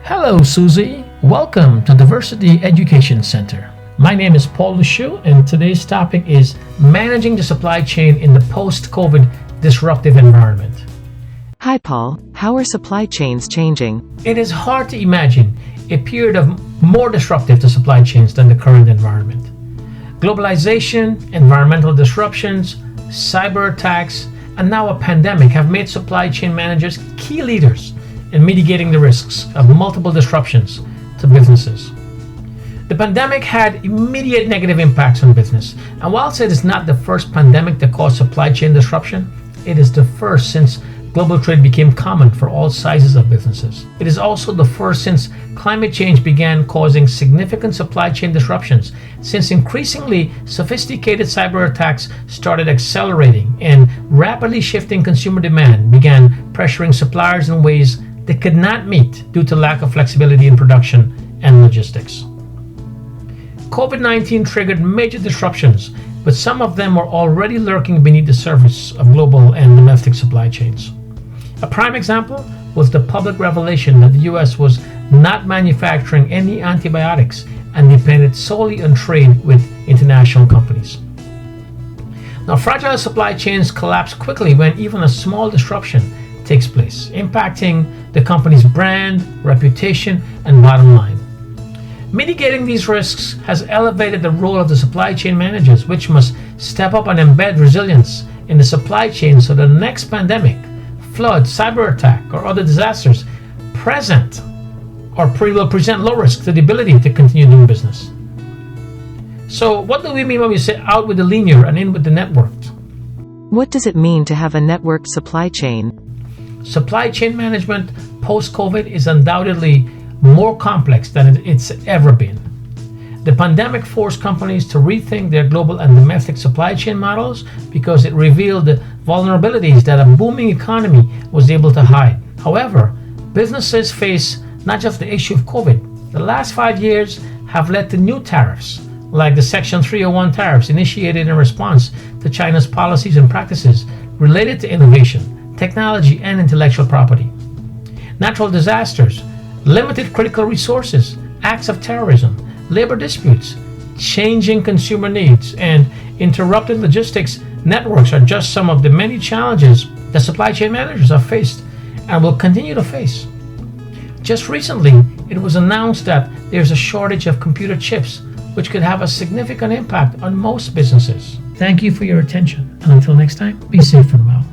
Hello, Susie. Welcome to Diversity Education Center. My name is Paul Luciu, and today's topic is managing the supply chain in the post-COVID disruptive environment. Hi, Paul. How are supply chains changing? It is hard to imagine a period of more disruptive to supply chains than the current environment. Globalization, environmental disruptions, cyber attacks, and now a pandemic have made supply chain managers key leaders in mitigating the risks of multiple disruptions to businesses. The pandemic had immediate negative impacts on business, and whilst it is not the first pandemic that caused supply chain disruption, it is the first since global trade became common for all sizes of businesses. It is also the first since climate change began causing significant supply chain disruptions, since increasingly sophisticated cyber attacks started accelerating and rapidly shifting consumer demand began pressuring suppliers in ways they could not meet due to lack of flexibility in production and logistics. COVID-19 triggered major disruptions, but some of them were already lurking beneath the surface of global and domestic supply chains. A prime example was the public revelation that the US was not manufacturing any antibiotics and depended solely on trade with international companies. Now, fragile supply chains collapse quickly when even a small disruption takes place, impacting the company's brand, reputation, and bottom line. Mitigating these risks has elevated the role of the supply chain managers, which must step up and embed resilience in the supply chain so the next pandemic, flood, cyber attack, or other disasters will present low risk to the ability to continue doing business. So what do we mean when we say out with the linear and in with the networked? What does it mean to have a networked supply chain? Supply chain management post-COVID is undoubtedly more complex than it's ever been. The pandemic forced companies to rethink their global and domestic supply chain models because it revealed the vulnerabilities that a booming economy was able to hide. However, businesses face not just the issue of COVID. The last 5 years have led to new tariffs, like the Section 301 tariffs initiated in response to China's policies and practices related to innovation, technology, and intellectual property. Natural disasters, limited critical resources, acts of terrorism, labor disputes, changing consumer needs, and interrupted logistics networks are just some of the many challenges that supply chain managers have faced and will continue to face. Just recently, it was announced that there's a shortage of computer chips, which could have a significant impact on most businesses. Thank you for your attention, and until next time, be safe and well.